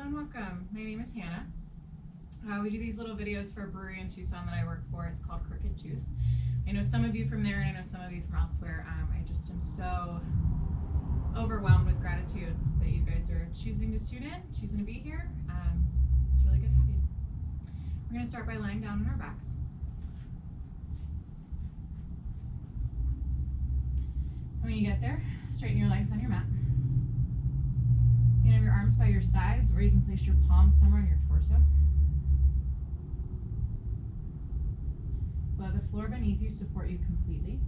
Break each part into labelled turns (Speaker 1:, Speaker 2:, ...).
Speaker 1: and welcome. My name is Hannah. We do these little videos for a brewery in Tucson that I work for. It's called Crooked Tooth. I know some of you from there and I know some of you from elsewhere. I just am so overwhelmed with gratitude that you guys are choosing to tune in, choosing to be here. It's really good to have you. We're going to start by lying down on our backs. When you get there, straighten your legs on your mat. You can have your arms by your sides, or you can place your palms somewhere on your torso. Let the floor beneath you support you completely.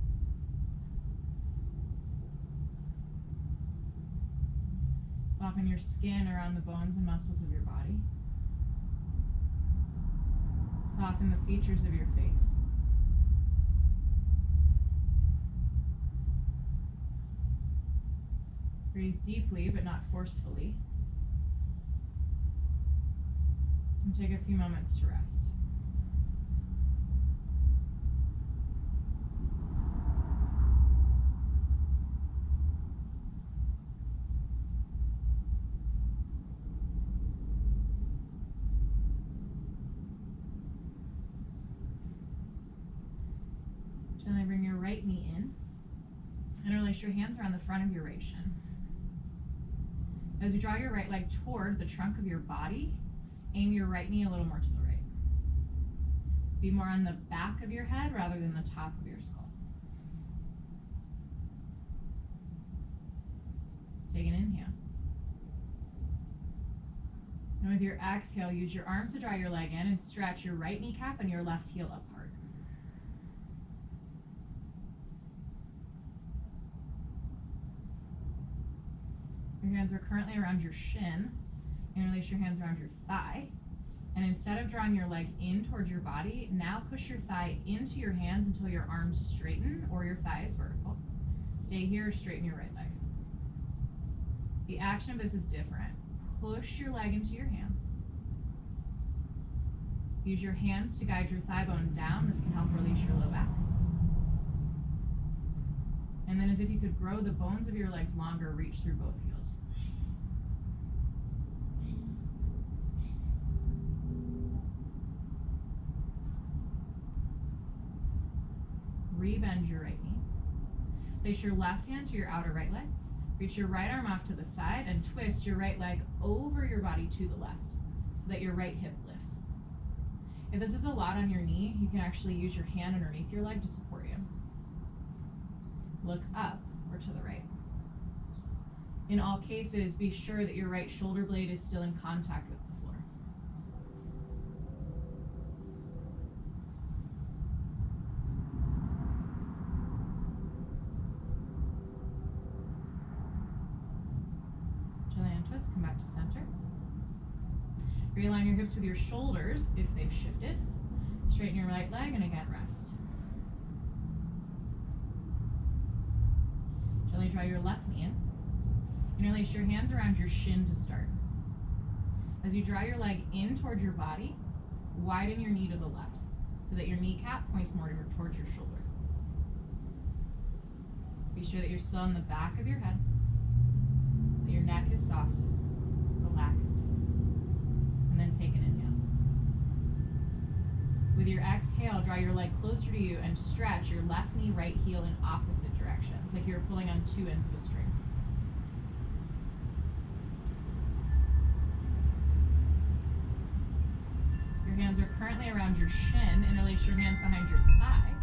Speaker 1: Soften your skin around the bones and muscles of your body. Soften the features of your face. Breathe deeply, but not forcefully. And take a few moments to rest. Gently bring your right knee in and release your hands around the front of your right shin. As you draw your right leg toward the trunk of your body, aim your right knee a little more to the right. Be more on the back of your head rather than the top of your skull. Take an inhale. And with your exhale, use your arms to draw your leg in and stretch your right kneecap and your left heel apart. Your hands are currently around your shin, and release your hands around your thigh. And instead of drawing your leg in towards your body, now push your thigh into your hands until your arms straighten or your thigh is vertical. Stay here, straighten your right leg. The action of this is different. Push your leg into your hands. Use your hands to guide your thigh bone down. This can help release your low back. And then as if you could grow the bones of your legs longer, reach through both heels. Rebend your right knee. Place your left hand to your outer right leg. Reach your right arm off to the side and twist your right leg over your body to the left so that your right hip lifts. If this is a lot on your knee, you can actually use your hand underneath your leg to support you. Look up or to the right. In all cases, be sure that your right shoulder blade is still in contact with the floor. Gently untwist, come back to center. Realign your hips with your shoulders if they've shifted. Straighten your right leg and again rest. Gently draw your left knee in. Interlace your hands around your shin to start. As you draw your leg in toward your body, widen your knee to the left so that your kneecap points more towards your shoulder. Be sure that you're still on the back of your head, that your neck is soft, relaxed, and then take an inhale. With your exhale, draw your leg closer to you and stretch your left knee, right heel in opposite directions, like you're pulling on two ends of a string. Your hands are currently around your shin. Interlace your hands behind your thigh.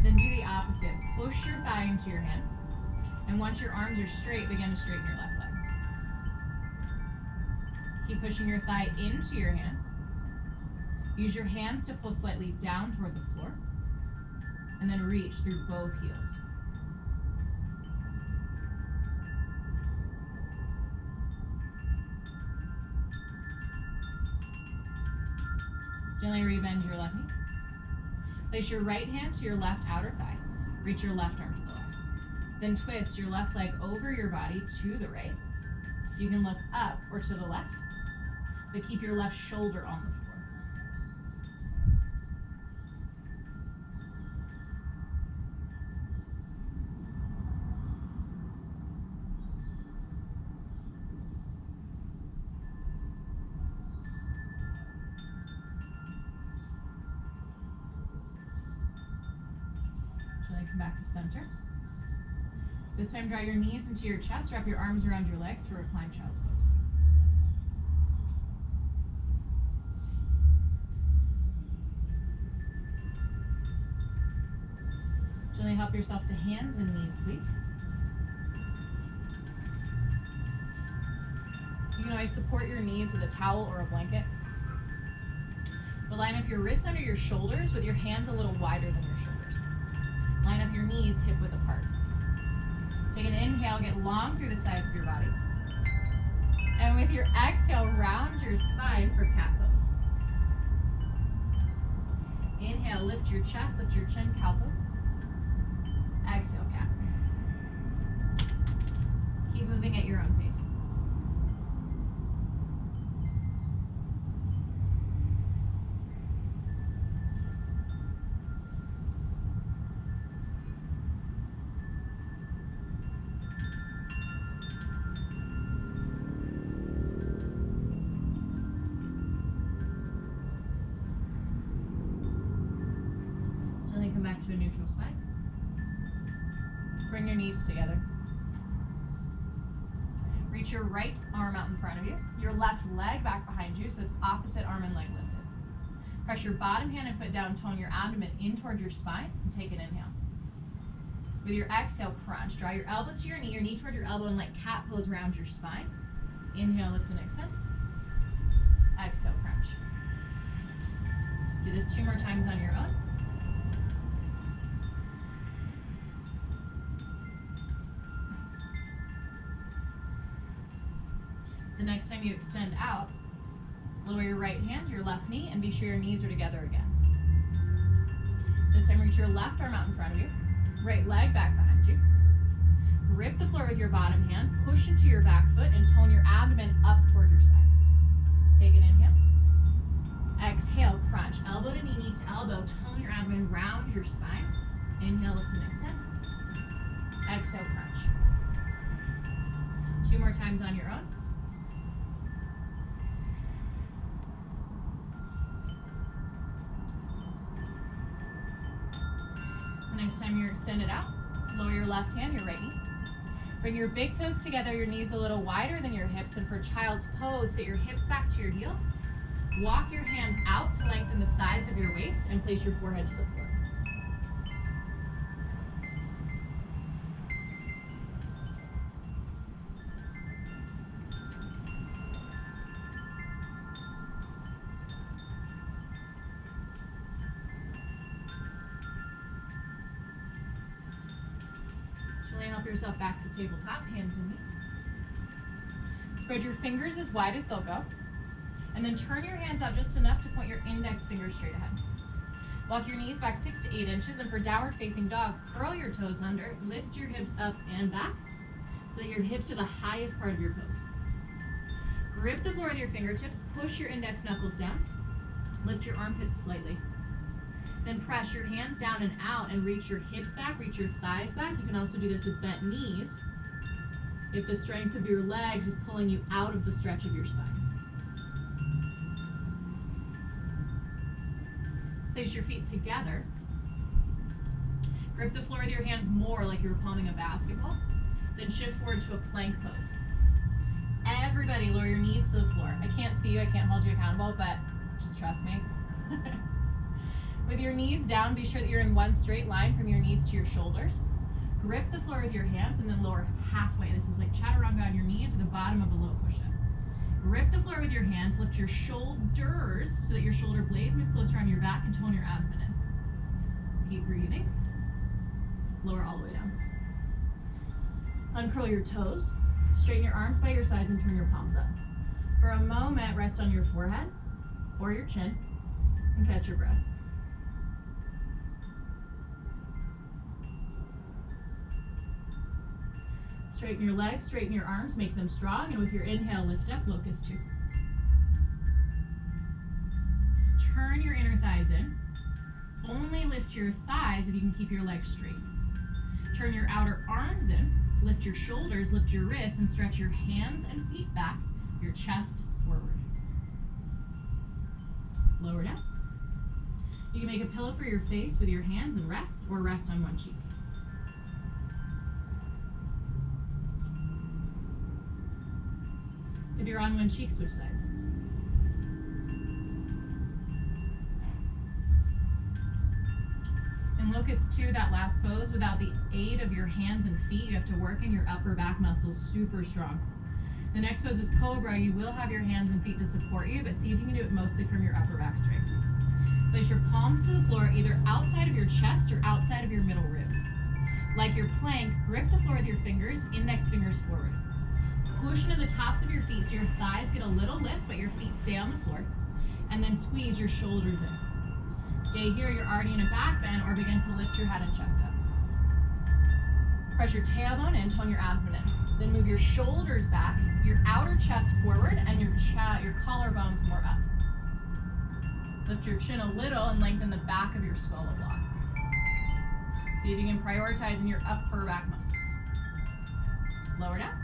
Speaker 1: Then do the opposite. Push your thigh into your hands. And once your arms are straight, begin to straighten your left leg. Keep pushing your thigh into your hands. Use your hands to pull slightly down toward the floor, and then reach through both heels. Gently rebend your left knee. Place your right hand to your left outer thigh. Reach your left arm to the left. Then twist your left leg over your body to the right. You can look up or to the left, but keep your left shoulder on the floor. Gently come back to center. This time draw your knees into your chest, wrap your arms around your legs for reclined child's pose. Gently help yourself to hands and knees, please. You can always support your knees with a towel or a blanket. But line up your wrists under your shoulders with your hands a little wider than your shoulders. Line up your knees hip width apart. Take an inhale, get long through the sides of your body. And with your exhale, round your spine for cat pose. Inhale, lift your chest, lift your chin, cow pose. Exhale, cat. Keep moving at your own pace. Gently come back to a neutral spine. Bring your knees together. Reach your right arm out in front of you. Your left leg back behind you, so it's opposite arm and leg lifted. Press your bottom hand and foot down, tone your abdomen in towards your spine, and take an inhale. With your exhale, crunch. Draw your elbow to your knee towards your elbow, and let cat pose round your spine. Inhale, lift and extend. Exhale, crunch. Do this 2 more times on your own. The next time you extend out, lower your right hand, your left knee, and be sure your knees are together again. This time reach your left arm out in front of you, right leg back behind you. Grip the floor with your bottom hand, push into your back foot, and tone your abdomen up toward your spine. Take an inhale. Exhale, crunch. Elbow to knee to elbow, tone your abdomen round your spine. Inhale, lift and extend. Exhale, crunch. 2 more times on your own. Next time you're extended out, lower your left hand, your right knee. Bring your big toes together, your knees a little wider than your hips, and for child's pose, sit your hips back to your heels. Walk your hands out to lengthen the sides of your waist and place your forehead to the floor. Help yourself back to tabletop, hands and knees. Spread your fingers as wide as they'll go, and then turn your hands out just enough to point your index finger straight ahead. Walk your knees back 6 to 8 inches, and for downward facing dog, curl your toes under, lift your hips up and back, so that your hips are the highest part of your pose. Grip the floor with your fingertips, push your index knuckles down, lift your armpits slightly. Then press your hands down and out and reach your hips back, reach your thighs back. You can also do this with bent knees if the strength of your legs is pulling you out of the stretch of your spine. Place your feet together. Grip the floor with your hands more like you were palming a basketball. Then shift forward to a plank pose. Everybody lower your knees to the floor. I can't see you, I can't hold you accountable, but just trust me. With your knees down, be sure that you're in one straight line from your knees to your shoulders. Grip the floor with your hands and then lower halfway. This is like chaturanga on your knees or the bottom of a low push-up. Grip the floor with your hands, lift your shoulders so that your shoulder blades move closer on your back and tone your abdomen in. Keep breathing. Lower all the way down. Uncurl your toes, straighten your arms by your sides and turn your palms up. For a moment, rest on your forehead or your chin and catch your breath. Straighten your legs, straighten your arms, make them strong, and with your inhale, lift up, locust 2. Turn your inner thighs in. Only lift your thighs if you can keep your legs straight. Turn your outer arms in, lift your shoulders, lift your wrists, and stretch your hands and feet back, your chest forward. Lower down. You can make a pillow for your face with your hands and rest, or rest on one cheek. If you're on one cheek, switch sides. In Locust 2, that last pose, without the aid of your hands and feet, you have to work in your upper back muscles super strong. The next pose is Cobra. You will have your hands and feet to support you, but see if you can do it mostly from your upper back strength. Place your palms to the floor, either outside of your chest or outside of your middle ribs. Like your plank, grip the floor with your fingers, index fingers forward. Push into the tops of your feet so your thighs get a little lift, but your feet stay on the floor. And then squeeze your shoulders in. Stay here, you're already in a back bend, or begin to lift your head and chest up. Press your tailbone in, tone your abdomen in. Then move your shoulders back, your outer chest forward, and your collarbones more up. Lift your chin a little and lengthen the back of your skull a lot. See if you can prioritize in your upper back muscles. Lower down.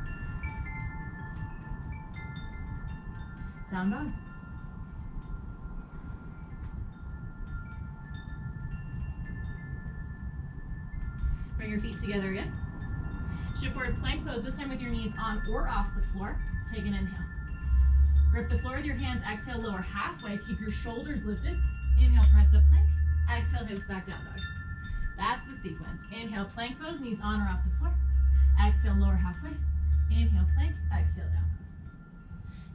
Speaker 1: Down dog. Bring your feet together again. Shift forward plank pose, this time with your knees on or off the floor. Take an inhale. Grip the floor with your hands, exhale, lower halfway. Keep your shoulders lifted. Inhale, press up plank. Exhale, hips back down dog. That's the sequence. Inhale, plank pose, knees on or off the floor. Exhale, lower halfway. Inhale, plank, exhale, down.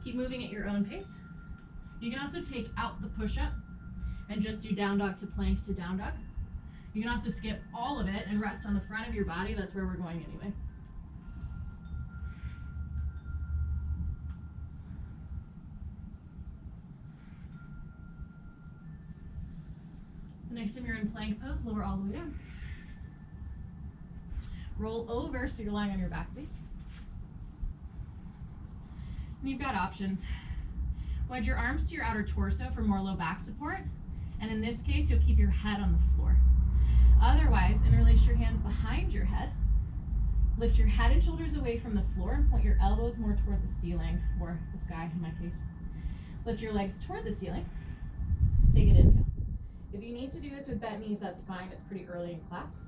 Speaker 1: Keep moving at your own pace. You can also take out the push-up and just do down dog to plank to down dog. You can also skip all of it and rest on the front of your body. That's where we're going anyway. The next time you're in plank pose, lower all the way down. Roll over so you're lying on your back, please. And you've got options. Wedge your arms to your outer torso for more low back support. And in this case, you'll keep your head on the floor. Otherwise, interlace your hands behind your head. Lift your head and shoulders away from the floor and point your elbows more toward the ceiling, or the sky in my case. Lift your legs toward the ceiling. Take an inhale. If you need to do this with bent knees, that's fine. It's pretty early in class.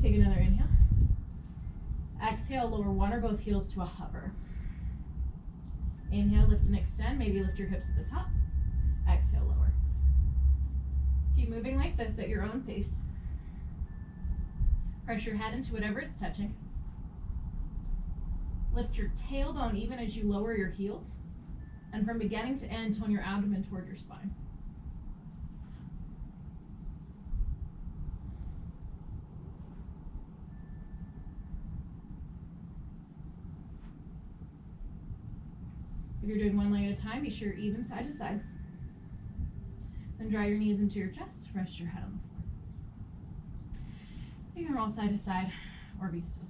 Speaker 1: Take another inhale. Exhale, lower one or both heels to a hover. Inhale, lift and extend. Maybe lift your hips at the top. Exhale, lower. Keep moving like this at your own pace. Press your head into whatever it's touching. Lift your tailbone even as you lower your heels. And from beginning to end, tone your abdomen toward your spine. If you're doing one leg at a time, be sure you're even side to side. Then draw your knees into your chest, rest your head on the floor. You can roll side to side or be still.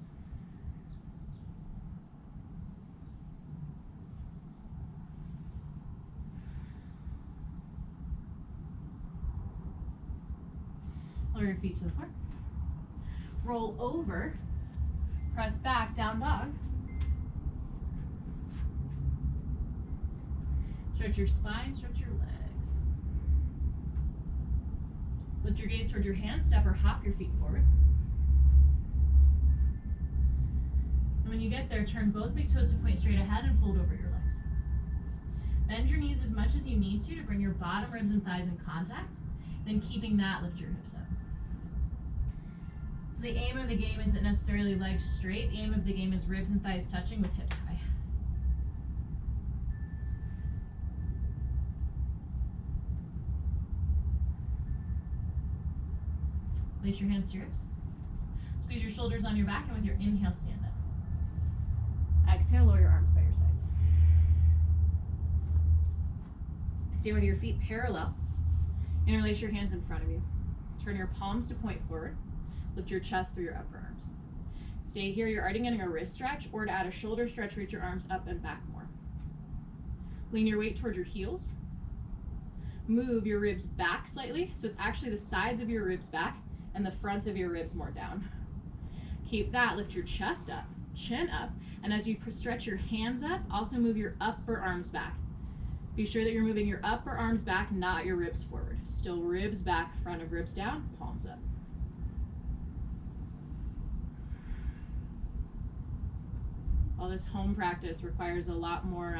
Speaker 1: Lower your feet to the floor. Roll over, press back, down dog. Stretch your spine, stretch your legs. Lift your gaze toward your hands, step or hop your feet forward. And when you get there, turn both big toes to point straight ahead and fold over your legs. Bend your knees as much as you need to bring your bottom ribs and thighs in contact. Then keeping that, lift your hips up. So the aim of the game isn't necessarily legs straight. The aim of the game is ribs and thighs touching with hips high. Place your hands to your hips. Squeeze your shoulders on your back, and with your inhale, stand up. Exhale, lower your arms by your sides. Stay with your feet parallel. Interlace your hands in front of you. Turn your palms to point forward. Lift your chest through your upper arms. Stay here. You're already getting a wrist stretch, or to add a shoulder stretch, reach your arms up and back more. Lean your weight toward your heels. Move your ribs back slightly, so it's actually the sides of your ribs back and the fronts of your ribs more down. Keep that, lift your chest up, chin up, and as you stretch your hands up, also move your upper arms back. Be sure that you're moving your upper arms back, not your ribs forward. Still ribs back, front of ribs down, palms up. All this home practice requires a lot more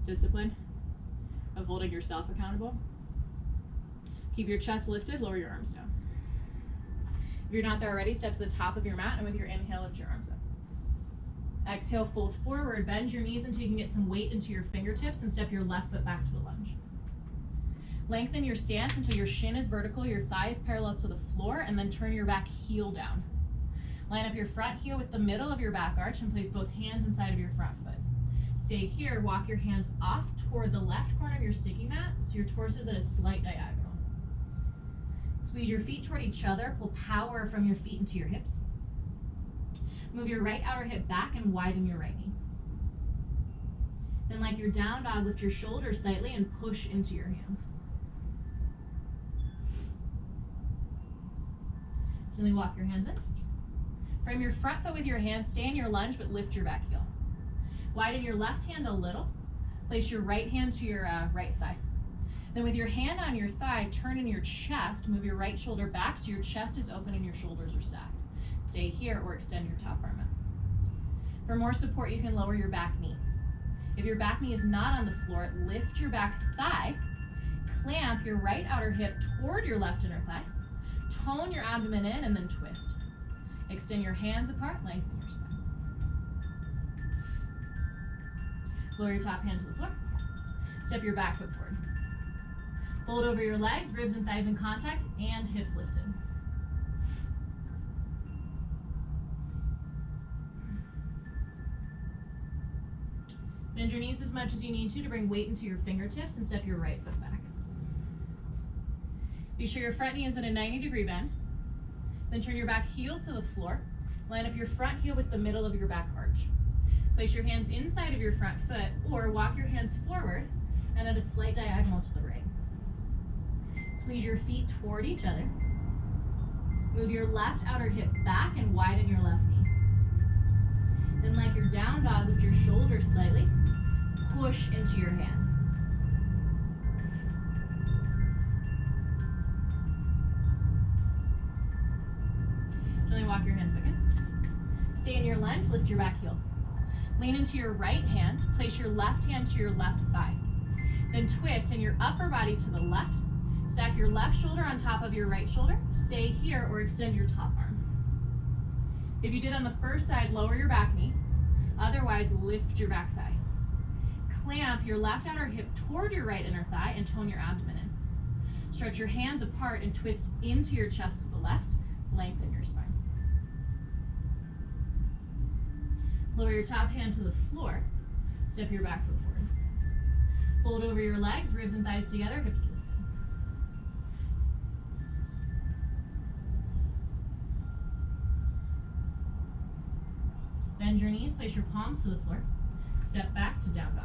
Speaker 1: discipline of holding yourself accountable. Keep your chest lifted, lower your arms down. If you're not there already, step to the top of your mat, and with your inhale, lift your arms up. Exhale, fold forward, bend your knees until you can get some weight into your fingertips, and step your left foot back to a lunge. Lengthen your stance until your shin is vertical, your thigh is parallel to the floor, and then turn your back heel down. Line up your front heel with the middle of your back arch and place both hands inside of your front foot. Stay here, walk your hands off toward the left corner of your sticky mat, so your torso is at a slight diagonal. Squeeze your feet toward each other, pull power from your feet into your hips. Move your right outer hip back and widen your right knee. Then like your down dog, lift your shoulders slightly and push into your hands. Gently walk your hands in. Frame your front foot with your hands, stay in your lunge, but lift your back heel. Widen your left hand a little. Place your right hand to your right thigh. Then with your hand on your thigh, turn in your chest, move your right shoulder back so your chest is open and your shoulders are stacked. Stay here or extend your top arm out. For more support, you can lower your back knee. If your back knee is not on the floor, lift your back thigh, clamp your right outer hip toward your left inner thigh, tone your abdomen in, and then twist. Extend your hands apart, lengthen your spine. Lower your top hand to the floor. Step your back foot forward. Fold over your legs, ribs and thighs in contact, and hips lifted. Bend your knees as much as you need to bring weight into your fingertips and step your right foot back. Be sure your front knee is in a 90-degree bend. Then turn your back heel to the floor. Line up your front heel with the middle of your back arch. Place your hands inside of your front foot or walk your hands forward and at a slight diagonal to the right. Squeeze your feet toward each other. Move your left outer hip back and widen your left knee. Then like your down dog, lift your shoulders slightly. Push into your hands. Gently walk your hands back in. Stay in your lunge, lift your back heel. Lean into your right hand, place your left hand to your left thigh. Then twist in your upper body to the left. Stack your left shoulder on top of your right shoulder. Stay here or extend your top arm. If you did on the first side, lower your back knee. Otherwise, lift your back thigh. Clamp your left outer hip toward your right inner thigh and tone your abdomen in. Stretch your hands apart and twist into your chest to the left. Lengthen your spine. Lower your top hand to the floor. Step your back foot forward. Fold over your legs, ribs and thighs together, hips lifted. Bend your knees, place your palms to the floor. Step back to down dog.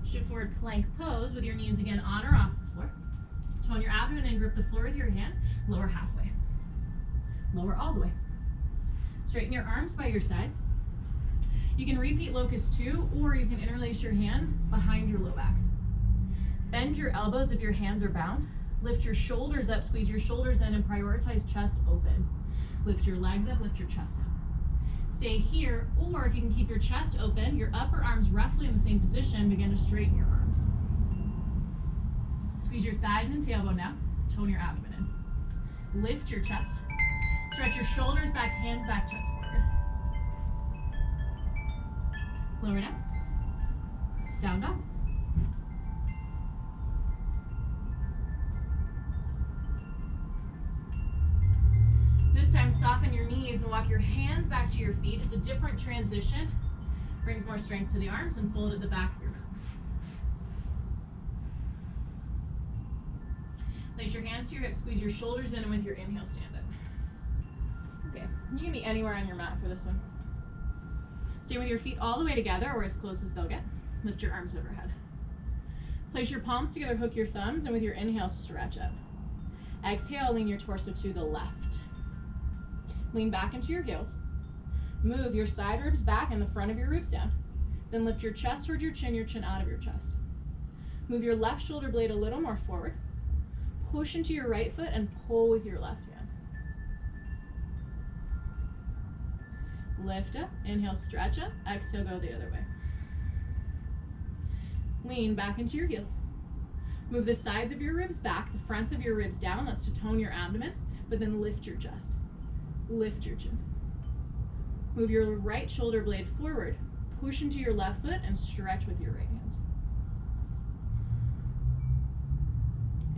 Speaker 1: Shift forward plank pose with your knees again on or off the floor. Tone your abdomen and grip the floor with your hands. Lower halfway. Lower all the way. Straighten your arms by your sides. You can repeat locust 2 or you can interlace your hands behind your low back. Bend your elbows if your hands are bound. Lift your shoulders up, squeeze your shoulders in, and prioritize chest open. Lift your legs up, lift your chest up. Stay here, or if you can keep your chest open, your upper arms roughly in the same position, begin to straighten your arms. Squeeze your thighs and tailbone down, tone your abdomen in. Lift your chest. Stretch your shoulders back, hands back, chest forward. Lower down. Down dog. This time, soften your knees and walk your hands back to your feet. It's a different transition. Brings more strength to the arms and fold at the back of your mat. Place your hands to your hips, squeeze your shoulders in, and with your inhale, stand up. Okay, you can be anywhere on your mat for this one. Stay with your feet all the way together or as close as they'll get. Lift your arms overhead. Place your palms together, hook your thumbs, and with your inhale, stretch up. Exhale, lean your torso to the left. Lean back into your heels. Move your side ribs back and the front of your ribs down. Then lift your chest towards your chin out of your chest. Move your left shoulder blade a little more forward. Push into your right foot and pull with your left hand. Lift up, inhale, stretch up, exhale, go the other way. Lean back into your heels. Move the sides of your ribs back, the fronts of your ribs down. That's to tone your abdomen, but then lift your chest. Lift your chin. Move your right shoulder blade forward. Push into your left foot and stretch with your right hand.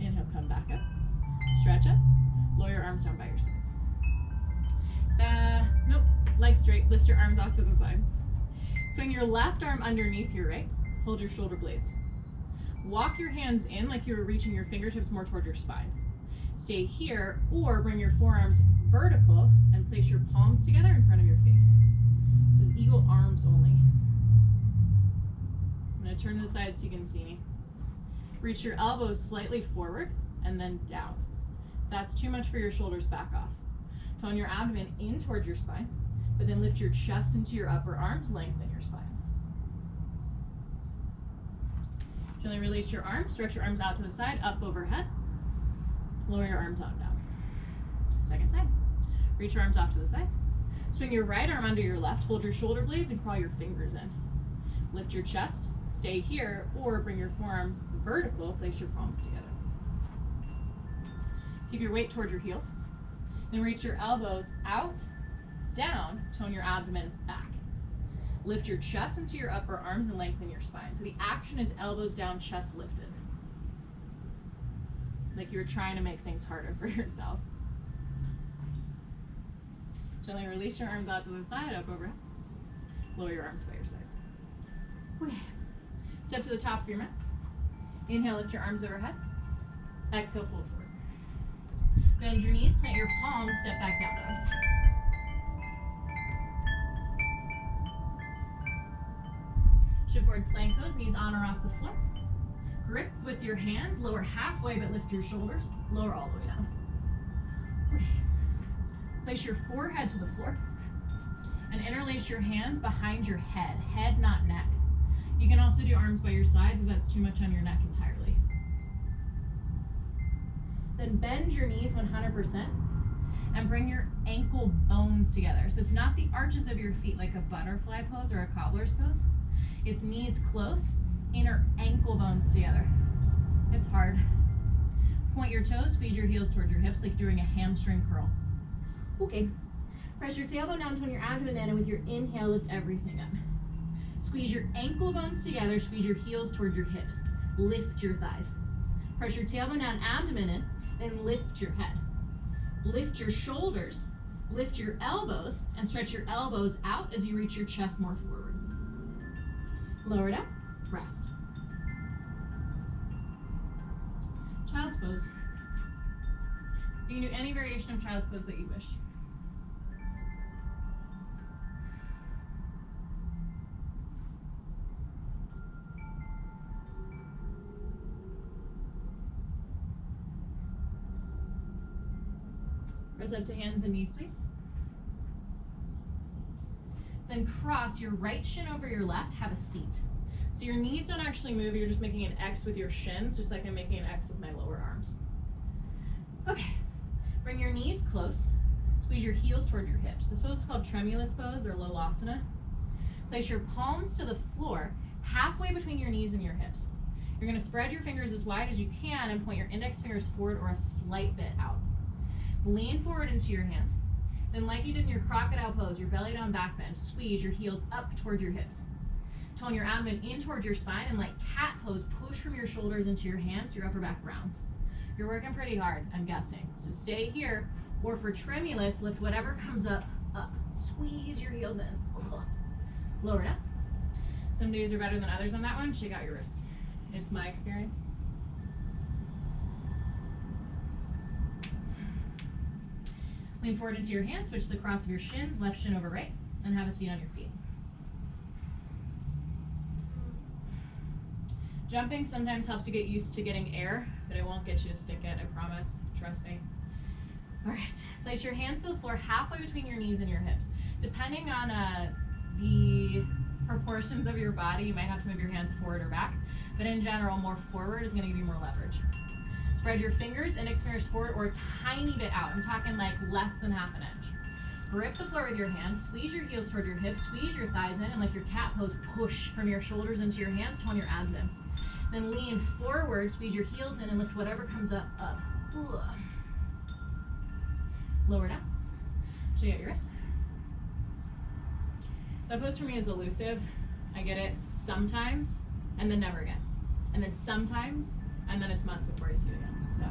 Speaker 1: Inhale, come back up. Stretch up. Lower your arms down by your sides. Nope, legs straight. Lift your arms off to the side. Swing your left arm underneath your right. Hold your shoulder blades. Walk your hands in like you were reaching your fingertips more toward your spine. Stay here or bring your forearms vertical and place your palms together in front of your face. This is eagle arms only. I'm going to turn to the side so you can see me. Reach your elbows slightly forward and then down. If that's too much for your shoulders, back off. Tone your abdomen in towards your spine, but then lift your chest into your upper arms, lengthen your spine. Gently release your arms, stretch your arms out to the side, up overhead. Lower your arms out, down. Second side. Reach your arms off to the sides. Swing your right arm under your left, hold your shoulder blades and crawl your fingers in. Lift your chest, stay here, or bring your forearms vertical, place your palms together. Keep your weight toward your heels. Then reach your elbows out, down, tone your abdomen back. Lift your chest into your upper arms and lengthen your spine. So the action is elbows down, chest lifted. Like you were trying to make things harder for yourself. Gently release your arms out to the side, up overhead. Lower your arms by your sides. Okay. Step to the top of your mat. Inhale, lift your arms overhead. Exhale, fold forward. Bend your knees, plant your palms, step back down. Shift forward, plank those, knees on or off the floor. Grip with your hands, lower halfway, but lift your shoulders. Lower all the way down. Place your forehead to the floor and interlace your hands behind your head. Head, not neck. You can also do arms by your sides if that's too much on your neck entirely. Then bend your knees 100% and bring your ankle bones together. So it's not the arches of your feet like a butterfly pose or a cobbler's pose. It's knees close, inner ankle bones together. It's hard. Point your toes, squeeze your heels towards your hips like you're doing a hamstring curl. Okay. Press your tailbone down, tone your abdomen in, and with your inhale, lift everything up. Squeeze your ankle bones together, squeeze your heels towards your hips. Lift your thighs. Press your tailbone down, abdomen in, and lift your head. Lift your shoulders, lift your elbows, and stretch your elbows out as you reach your chest more forward. Lower it up, rest. Child's pose. You can do any variation of child's pose that you wish. Press up to hands and knees, please. Then cross your right shin over your left, have a seat. So your knees don't actually move, you're just making an X with your shins, just like I'm making an X with my lower arms. Okay, bring your knees close, squeeze your heels toward your hips. This pose is called tremulous pose or Lolasana. Place your palms to the floor, halfway between your knees and your hips. You're gonna spread your fingers as wide as you can and point your index fingers forward or a slight bit out. Lean forward into your hands. Then like you did in your crocodile pose, your belly down back bend, squeeze your heels up toward your hips. Tone your abdomen in towards your spine and like cat pose, push from your shoulders into your hands, your upper back rounds. You're working pretty hard, I'm guessing. So stay here, or for tremulous, lift whatever comes up, up. Squeeze your heels in. Ugh. Lower it up. Some days are better than others on that one. Shake out your wrists. It's my experience. Lean forward into your hands, switch the cross of your shins, left shin over right, and have a seat on your feet. Jumping sometimes helps you get used to getting air, but it won't get you to stick it, I promise. Trust me. All right, place your hands to the floor halfway between your knees and your hips. Depending on the proportions of your body, you might have to move your hands forward or back, but in general, more forward is gonna give you more leverage. Spread your fingers, index fingers forward or a tiny bit out. I'm talking like less than half an inch. grip the floor with your hands, squeeze your heels toward your hips, squeeze your thighs in, and like your cat pose, push from your shoulders into your hands, tone your abdomen. Then lean forward, squeeze your heels in, and lift whatever comes up, up. Lower down. Shake out your wrists. That pose for me is elusive. I get it sometimes, and then never again. And then sometimes, and then it's months before I see it again. So,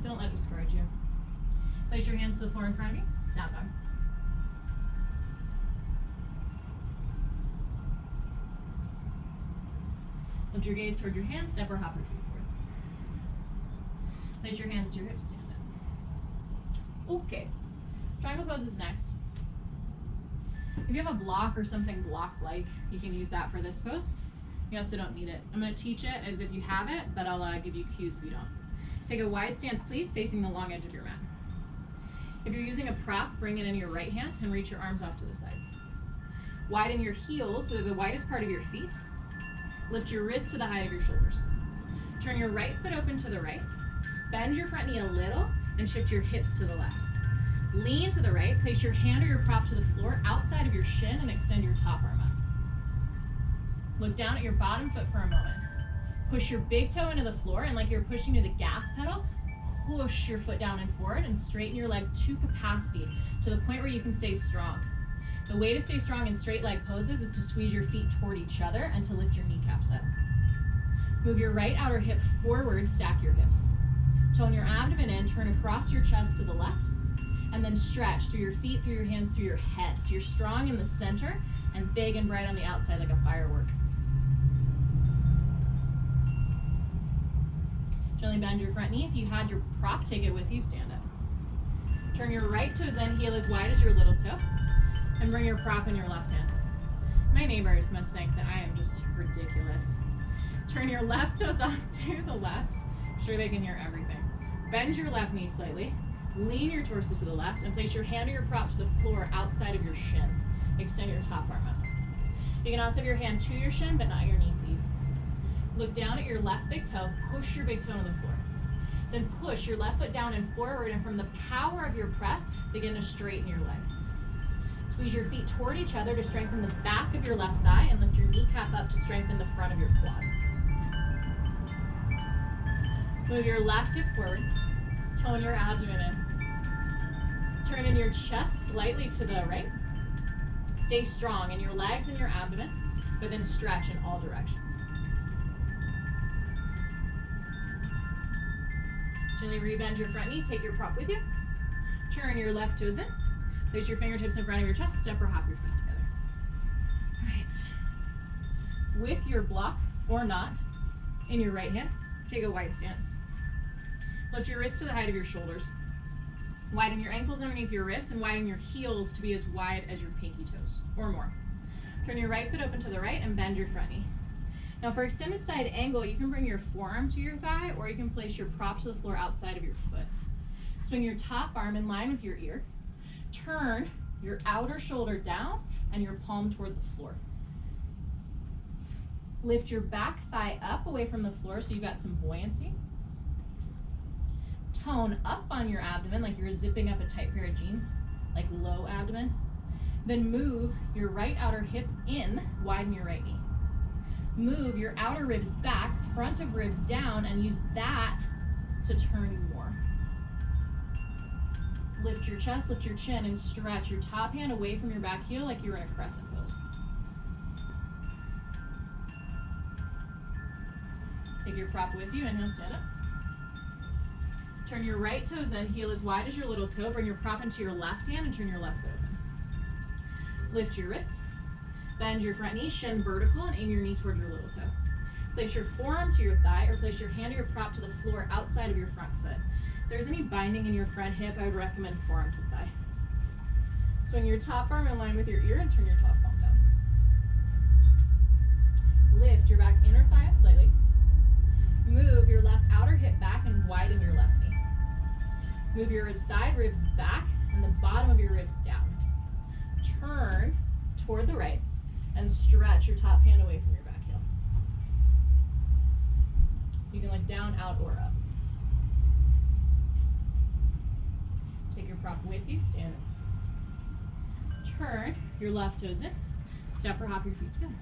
Speaker 1: don't let it discourage you. Place your hands to the floor in front of you. Down dog. Lift your gaze toward your hands, step or hop your feet forward. Place your hands to your hips, stand up. Okay. Triangle pose is next. If you have a block or something block-like, you can use that for this pose. You also don't need it. I'm going to teach it as if you have it, but I'll give you cues if you don't. Take a wide stance, please, facing the long edge of your mat. If you're using a prop, bring it in your right hand and reach your arms off to the sides. Widen your heels so they're the widest part of your feet. Lift your wrists to the height of your shoulders. Turn your right foot open to the right. Bend your front knee a little and shift your hips to the left. Lean to the right, place your hand or your prop to the floor outside of your shin and extend your top arm up. Look down at your bottom foot for a moment. Push your big toe into the floor and like you're pushing to the gas pedal, push your foot down and forward and straighten your leg to capacity to the point where you can stay strong. The way to stay strong in straight leg poses is to squeeze your feet toward each other and to lift your kneecaps up. Move your right outer hip forward, stack your hips. Tone your abdomen in, turn across your chest to the left, and then stretch through your feet, through your hands, through your head. So you're strong in the center and big and bright on the outside like a firework. Gently bend your front knee. If you had your prop, take it with you, stand up. Turn your right toes in, heel as wide as your little toe, and bring your prop in your left hand. My neighbors must think that I am just ridiculous. Turn your left toes off to the left. I'm sure they can hear everything. Bend your left knee slightly. Lean your torso to the left and place your hand or your prop to the floor outside of your shin. Extend your top arm up. You can also have your hand to your shin, but not your knee, please. Look down at your left big toe, push your big toe on the floor. Then push your left foot down and forward, and from the power of your press, begin to straighten your leg. Squeeze your feet toward each other to strengthen the back of your left thigh and lift your kneecap up to strengthen the front of your quad. Move your left hip forward, tone your abdomen in. Turn in your chest slightly to the right. Stay strong in your legs and your abdomen, but then stretch in all directions. Gently rebend your front knee, take your prop with you. Turn your left toes in. Place your fingertips in front of your chest, step or hop your feet together. All right. With your block, or not, in your right hand, take a wide stance. Lift your wrists to the height of your shoulders. Widen your ankles underneath your wrists and widen your heels to be as wide as your pinky toes, or more. Turn your right foot open to the right and bend your front knee. Now for extended side angle, you can bring your forearm to your thigh or you can place your prop to the floor outside of your foot. Swing your top arm in line with your ear. Turn your outer shoulder down and your palm toward the floor. Lift your back thigh up away from the floor so you've got some buoyancy. Tone up on your abdomen like you're zipping up a tight pair of jeans, like low abdomen. Then move your right outer hip in, widen your right knee. Move your outer ribs back, front of ribs down, and use that to turn you more. Lift your chest, lift your chin, and stretch your top hand away from your back heel like you're in a crescent pose. Take your prop with you, inhale, stand up. Turn your right toes in, heel as wide as your little toe, bring your prop into your left hand and turn your left foot open. Lift your wrists. Bend your front knee, shin vertical, and aim your knee toward your little toe. Place your forearm to your thigh or place your hand or your prop to the floor outside of your front foot. If there's any binding in your front hip, I would recommend forearm to thigh. Swing your top arm in line with your ear and turn your top palm down. Lift your back inner thigh up slightly. Move your left outer hip back and widen your left knee. Move your side ribs back and the bottom of your ribs down. Turn toward the right and stretch your top hand away from your back heel. You can look down, out, or up. Take Take your prop with you, stand up. Turn your left toes in. Step or hop your feet together.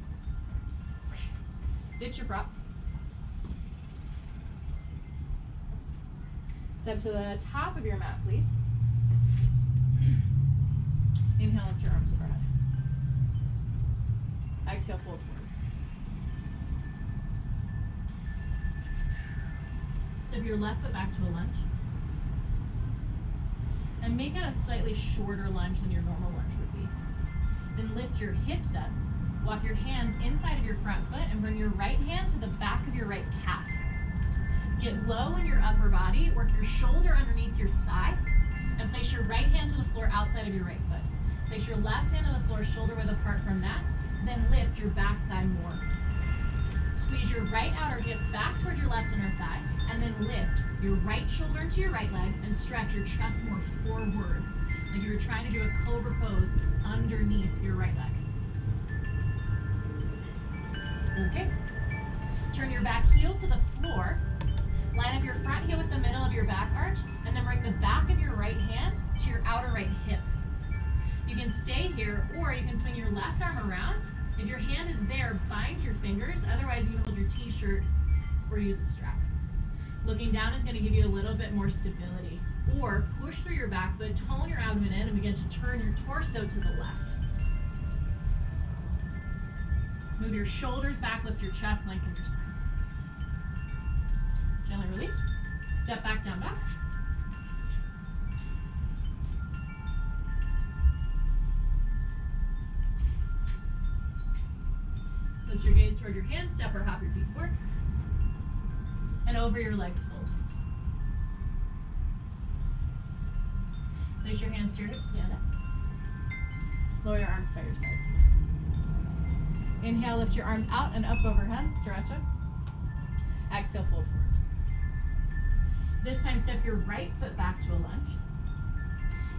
Speaker 1: Ditch your prop. Step to the top of your mat, please. Inhale, lift your arms overhead. Exhale, fold forward. Step your left foot back to a lunge. And make it a slightly shorter lunge than your normal lunge would be. Then lift your hips up. Walk your hands inside of your front foot and bring your right hand to the back of your right calf. Get low in your upper body, work your shoulder underneath your thigh, and place your right hand to the floor outside of your right foot. Place your left hand on the floor, shoulder width apart from that, then lift your back thigh more. Squeeze your right outer hip back towards your left inner thigh, and then lift your right shoulder into your right leg and stretch your chest more forward, like you were trying to do a cobra pose underneath your right leg. Okay. Turn your back heel to the floor. Line up your front heel with the middle of your back arch, and then bring the back of your right hand to your outer right hip. You can stay here, or you can swing your left arm around. If your hand is there, bind your fingers. Otherwise, you can hold your t-shirt or use a strap. Looking down is going to give you a little bit more stability. Or push through your back foot, tone your abdomen in, and begin to turn your torso to the left. Move your shoulders back, lift your chest, lengthen your spine. Gently release. Step back, down, back. Lift your gaze toward your hands, step or hop your feet forward. And over your legs, fold. Place your hands to your hips, stand up. Lower your arms by your sides. Inhale, lift your arms out and up overhead, stretch up. Exhale, fold forward. This time, step your right foot back to a lunge.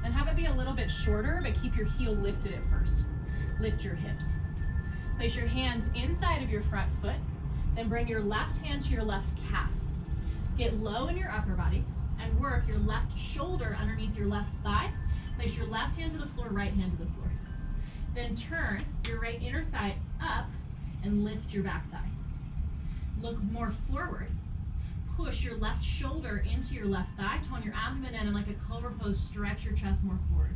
Speaker 1: And have it be a little bit shorter, but keep your heel lifted at first. Lift your hips. Place your hands inside of your front foot, then bring your left hand to your left calf. Get low in your upper body and work your left shoulder underneath your left thigh. Place your left hand to the floor, right hand to the floor. Then turn your right inner thigh up and lift your back thigh. Look more forward. Push your left shoulder into your left thigh, tone your abdomen in, and like a cobra pose, stretch your chest more forward.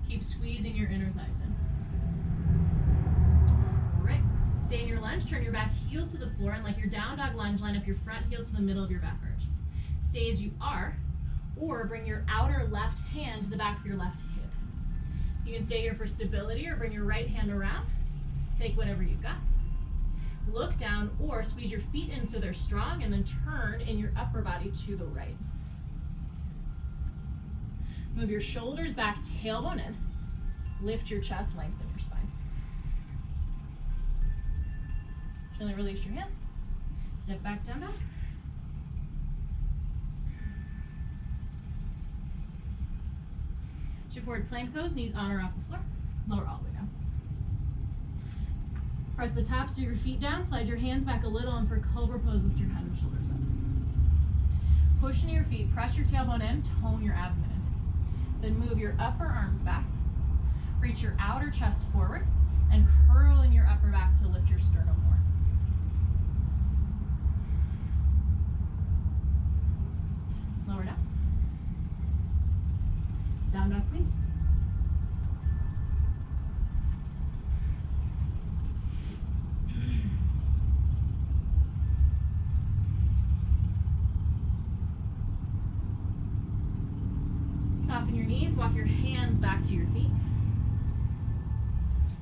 Speaker 1: Keep squeezing your inner thighs in. All right, stay in your lunge, turn your back heel to the floor, and like your down dog lunge, line up your front heel to the middle of your back arch. Stay as you are, or bring your outer left hand to the back of your left hip. You can stay here for stability or bring your right hand around. Take whatever you've got. Look down or squeeze your feet in so they're strong, and then turn in your upper body to the right. Move your shoulders back, tailbone in. Lift your chest, lengthen your spine. Gently release your hands. Step back, down, down. Shift forward, plank pose, knees on or off the floor. Lower all the way down. Press the tops of your feet down, slide your hands back a little, and for cobra pose, lift your head and shoulders up. Push into your feet, press your tailbone in, tone your abdomen in. Then move your upper arms back, reach your outer chest forward, and curl in your upper back to lift your sternum more. Lower down. Down dog, please. Soften your knees, walk your hands back to your feet.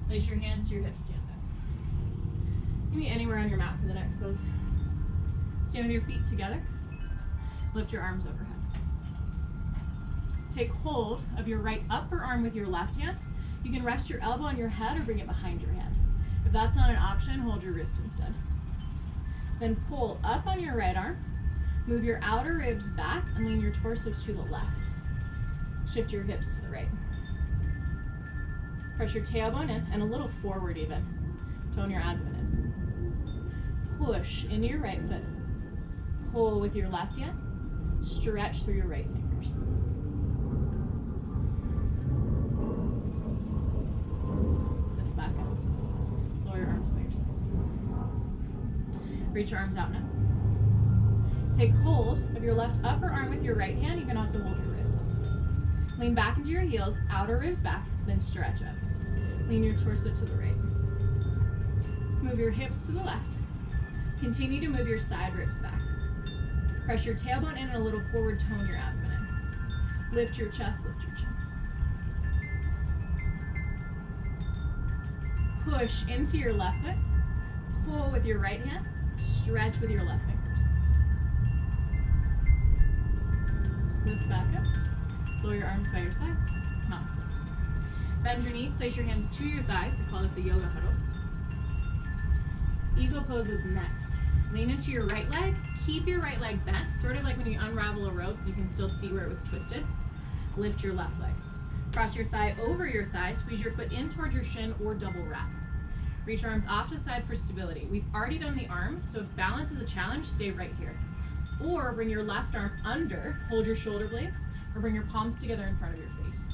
Speaker 1: Place your hands to your hips, stand up. You can be anywhere on your mat for the next pose. Stand with your feet together. Lift your arms overhead. Take hold of your right upper arm with your left hand. You can rest your elbow on your head or bring it behind your hand. If that's not an option, hold your wrist instead. Then pull up on your right arm. Move your outer ribs back and lean your torso to the left. Shift your hips to the right. Press your tailbone in and a little forward even. Tone your abdomen in. Push into your right foot. Pull with your left hand. Stretch through your right fingers. Reach your arms out now. Take hold of your left upper arm with your right hand. You can also hold your wrist. Lean back into your heels, outer ribs back, then stretch up. Lean your torso to the right. Move your hips to the left. Continue to move your side ribs back. Press your tailbone in and a little forward, tone your abdomen in. Lift your chest, lift your chin. Push into your left foot. Pull with your right hand. Stretch with your left fingers. Lift back up. Flow your arms by your sides. Mountain pose. Bend your knees. Place your hands to your thighs. I call this a yoga huddle. Eagle pose is next. Lean into your right leg. Keep your right leg bent. Sort of like when you unravel a rope, you can still see where it was twisted. Lift your left leg. Cross your thigh over your thigh. Squeeze your foot in towards your shin or double wrap. Reach your arms off to the side for stability. We've already done the arms, so if balance is a challenge, stay right here. Or bring your left arm under, hold your shoulder blades, or bring your palms together in front of your face.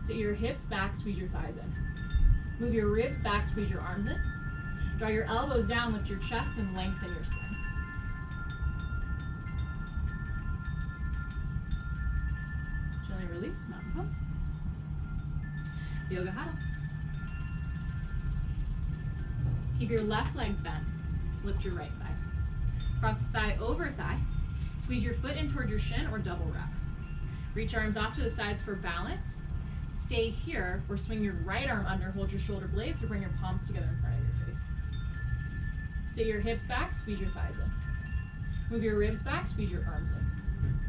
Speaker 1: Sit your hips back, squeeze your thighs in. Move your ribs back, squeeze your arms in. Draw your elbows down, lift your chest, and lengthen your spine. Gently release, mountain pose. Yoga huddle. Keep your left leg bent. Lift your right thigh. Cross thigh over thigh. Squeeze your foot in toward your shin or double wrap. Reach arms off to the sides for balance. Stay here or swing your right arm under, hold your shoulder blades, or bring your palms together in front of your face. Sit your hips back, squeeze your thighs in. Move your ribs back, squeeze your arms in.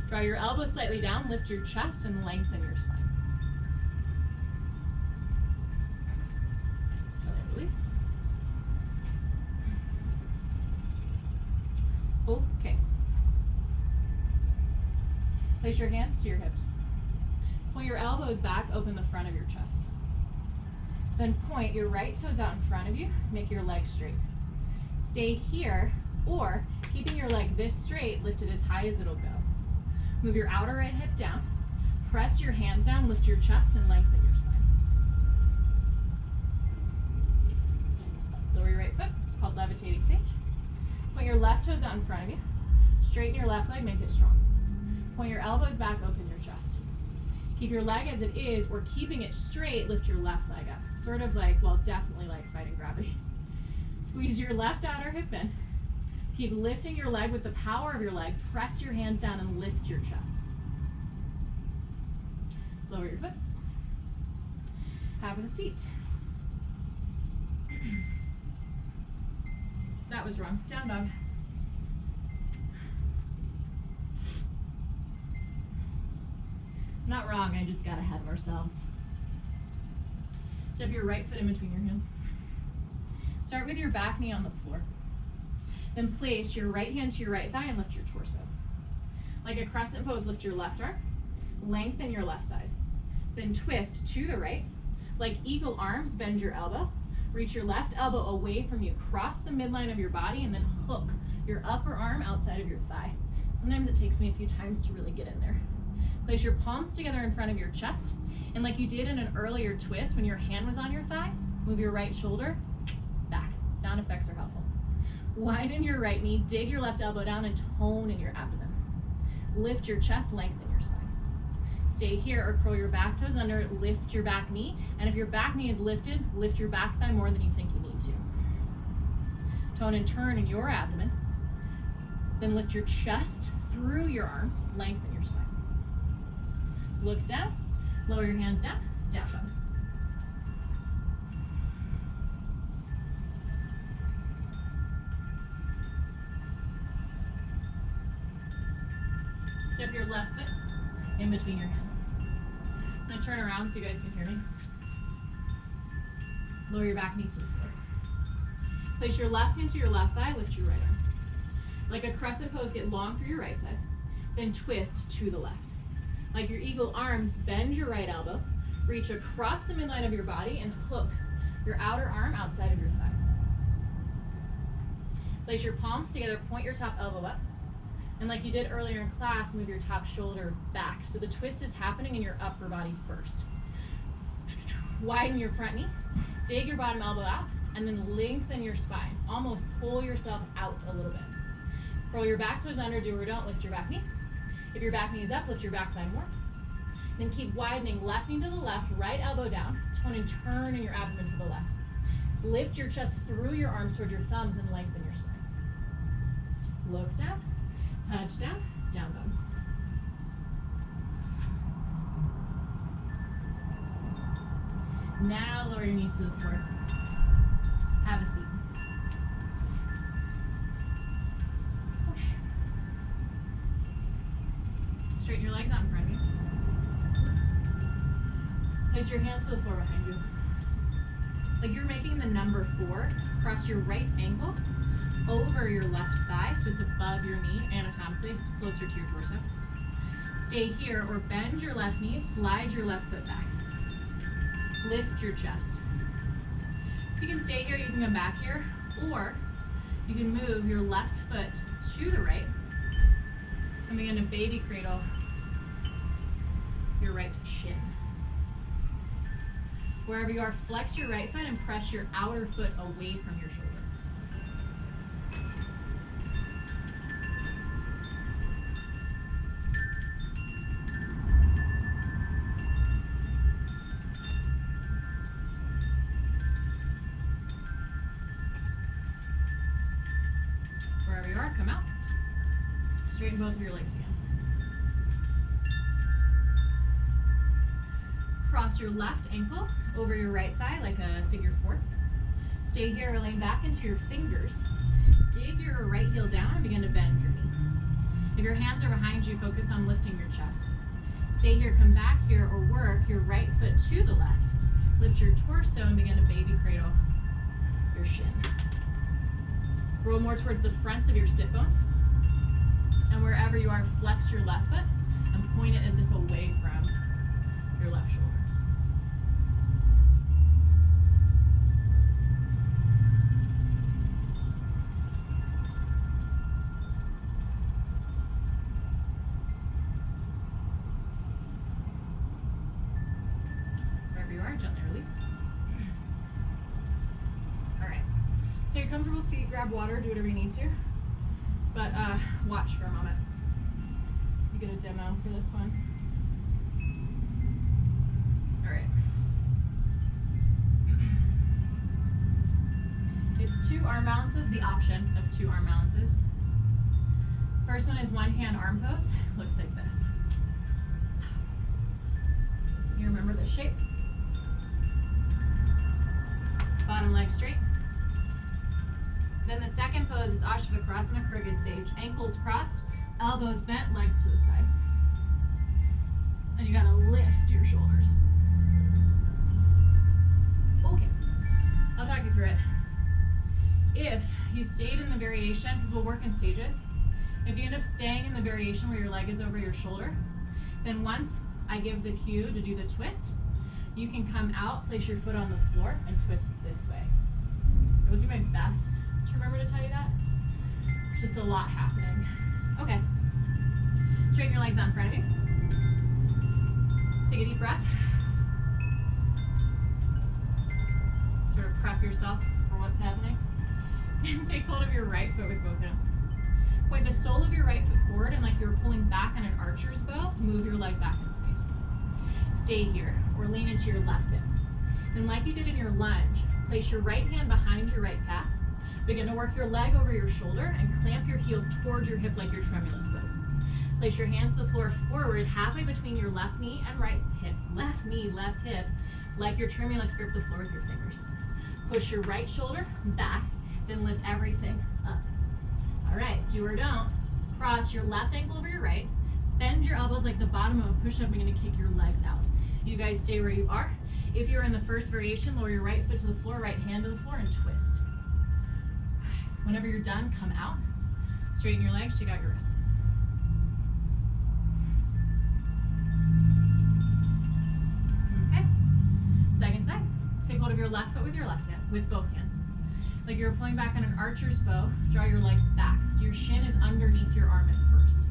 Speaker 1: Draw your elbows slightly down, lift your chest, and lengthen your spine. Gently release. Okay. Place your hands to your hips. Point your elbows back, open the front of your chest. Then point your right toes out in front of you, make your legs straight. Stay here, or keeping your leg this straight, lift it as high as it'll go. Move your outer right hip down, press your hands down, lift your chest, and lengthen your spine. Lower your right foot, it's called levitating sage. Point your left toes out in front of you. Straighten your left leg, make it strong. Point your elbows back, open your chest. Keep your leg as it is, or keeping it straight, lift your left leg up. Sort of like, well, definitely like fighting gravity. Squeeze your left outer hip in. Keep lifting your leg with the power of your leg. Press your hands down and lift your chest. Lower your foot. Have a seat. That was wrong. Down dog. Not wrong, I just got ahead of ourselves. Step your right foot in between your hands. Start with your back knee on the floor. Then place your right hand to your right thigh and lift your torso. Like a crescent pose, lift your left arm. Lengthen your left side. Then twist to the right. Like eagle arms, bend your elbow. Reach your left elbow away from you. Cross the midline of your body and then hook your upper arm outside of your thigh. Sometimes it takes me a few times to really get in there. Place your palms together in front of your chest. And like you did in an earlier twist when your hand was on your thigh, move your right shoulder back. Sound effects are helpful. Widen your right knee, dig your left elbow down, and tone in your abdomen. Lift your chest, lengthen your spine. Stay here or curl your back toes under, lift your back knee. And if your back knee is lifted, lift your back thigh more than you think you need to. Tone and turn in your abdomen. Then lift your chest through your arms, lengthen your spine. Look down, lower your hands down, down dog. Step your left foot in between your hands. I'm gonna turn around so you guys can hear me. Lower your back knee to the floor. Place your left hand to your left thigh, lift your right arm. Like a crescent pose, get long through your right side, then twist to the left. Like your eagle arms, bend your right elbow, reach across the midline of your body and hook your outer arm outside of your thigh. Place your palms together, point your top elbow up, and like you did earlier in class, move your top shoulder back. So the twist is happening in your upper body first. Widen your front knee, dig your bottom elbow out, and then lengthen your spine. Almost pull yourself out a little bit. Roll your back toes under, do or don't, lift your back knee. If your back knee is up, lift your back thigh more. Then keep widening, left knee to the left, right elbow down, tone and turning your abdomen to the left. Lift your chest through your arms towards your thumbs and lengthen your spine. Look down, touch down, down dog. Now lower your knees to the floor. Have a seat. Okay. Straighten your legs out in front of you. Place your hands to the floor behind you. Like you're making the number 4. Cross your right ankle over your left thigh so it's above your knee anatomically. It's closer to your torso. Stay here or bend your left knee, slide your left foot back. Lift your chest. You can stay here, you can come back here, or you can move your left foot to the right and begin to baby cradle your right shin. Wherever you are, flex your right foot and press your outer foot away from your shoulder. Wherever you are, come out. Straighten both of your legs again. Cross your left ankle over your right thigh like a figure 4. Stay here or lean back into your fingers. Dig your right heel down and begin to bend your knee. If your hands are behind you, focus on lifting your chest. Stay here, come back here, or work your right foot to the left. Lift your torso and begin to baby cradle your shin. Roll more towards the fronts of your sit bones. And wherever you are, flex your left foot and point it as if away from your left shoulder. Wherever you are, gently release. All right. Take a comfortable seat, grab water, do whatever you need to. But watch for a moment. You get a demo for this one. All right. It's 2 arm balances, the option of 2 arm balances. First one is one hand arm pose. Looks like this. You remember this shape? Bottom leg straight. Then the second pose is Ashtavakrasana, crooked sage. Ankles crossed, elbows bent, legs to the side. And you gotta lift your shoulders. Okay, I'll talk you through it. If you stayed in the variation, because we'll work in stages, if you end up staying in the variation where your leg is over your shoulder, then once I give the cue to do the twist, you can come out, place your foot on the floor, and twist this way. I will do my best to remember to tell you that. Just a lot happening. Okay. Straighten your legs out in front of you. Take a deep breath. Sort of prep yourself for what's happening. And take hold of your right foot with both hands. Point the sole of your right foot forward and like you're pulling back on an archer's bow, move your leg back in space. Stay here or lean into your left hip. Then like you did in your lunge, place your right hand behind your right calf. Begin to work your leg over your shoulder and clamp your heel towards your hip like your tremulous pose. Place your hands to the floor forward, halfway between your left knee and right hip. Left knee, left hip, like your tremulous, grip the floor with your fingers. Push your right shoulder back, then lift everything up. All right, do or don't. Cross your left ankle over your right. Bend your elbows like the bottom of a push-up. You're gonna kick your legs out. You guys stay where you are. If you're in the first variation, lower your right foot to the floor, right hand to the floor, and twist. Whenever you're done, come out. Straighten your legs, shake out your wrists. Okay. Second side. Take hold of your left foot with your left hand, with both hands. Like you're pulling back on an archer's bow, draw your leg back. So your shin is underneath your arm at first.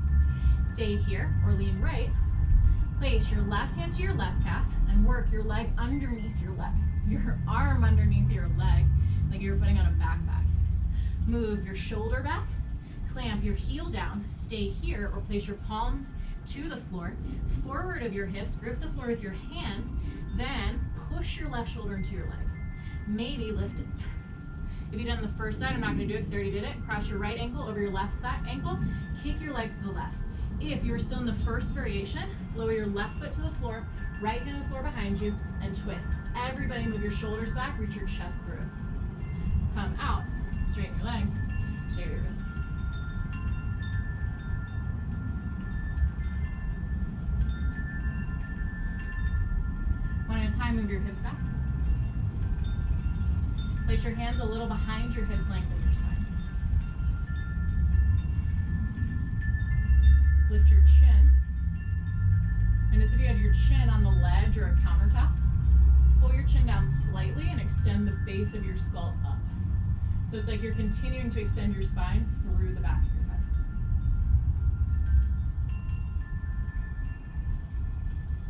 Speaker 1: Stay here or lean right. Place your left hand to your left calf and work your leg underneath your leg. Your arm underneath your leg. like you're putting on a backpack. Move your shoulder back, clamp your heel down, stay here, or place your palms to the floor, forward of your hips, grip the floor with your hands, then push your left shoulder into your leg. Maybe lift it. If you've done the first side, I'm not going to do it because I already did it. Cross your right ankle over your left ankle, kick your legs to the left. If you're still in the first variation, lower your left foot to the floor, right hand to the floor behind you, and twist. Everybody move your shoulders back, reach your chest through. Come out, straighten your legs, straighten your wrists. One at a time, move your hips back. Place your hands a little behind your hips, lengthen your spine. Lift your chin. And as if you had your chin on the ledge or a countertop, pull your chin down slightly and extend the base of your skull up. So it's like you're continuing to extend your spine through the back of your head.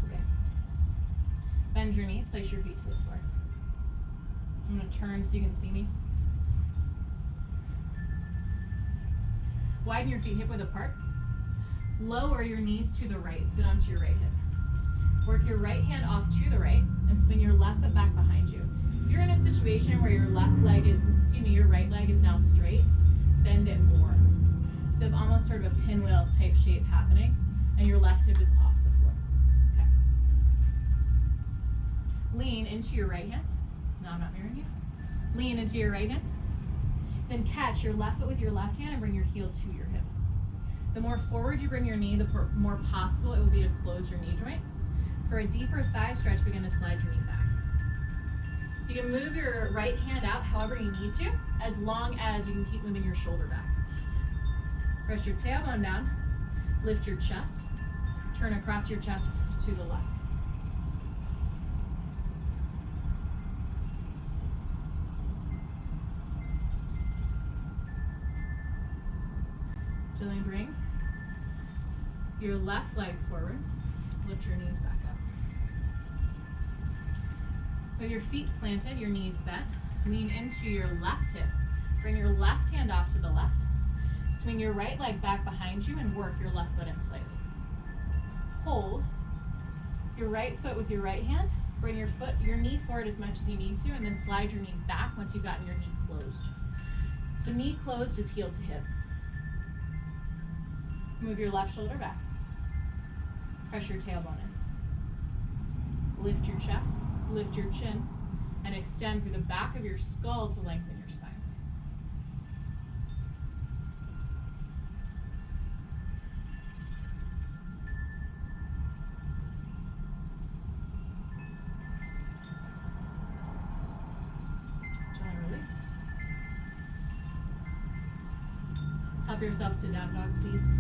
Speaker 1: Okay. Bend your knees, place your feet to the floor. I'm going to turn so you can see me. Widen your feet hip width apart. Lower your knees to the right. Sit onto your right hip. Work your right hand off to the right and swing your left foot back behind you. If you're in a situation where your your right leg is now straight, bend it more. So you have almost sort of a pinwheel type shape happening, and your left hip is off the floor. Okay. Lean into your right hand. No, I'm not mirroring you. Lean into your right hand. Then catch your left foot with your left hand and bring your heel to your hip. The more forward you bring your knee, the more possible it will be to close your knee joint. For a deeper thigh stretch, begin to slide your knee back. You can move your right hand out however you need to, as long as you can keep moving your shoulder back. Press your tailbone down, lift your chest, turn across your chest to the left. Gently bring your left leg forward, lift your knees back up. With your feet planted, your knees bent, lean into your left hip. Bring your left hand off to the left. Swing your right leg back behind you and work your left foot in slightly. Hold your right foot with your right hand. Bring your knee forward as much as you need to, and then slide your knee back once you've gotten your knee closed. So knee closed is heel to hip. Move your left shoulder back. Press your tailbone in. Lift your chest, lift your chin, and extend through the back of your skull to lengthen your spine. Gently release. Help yourself to down dog, please.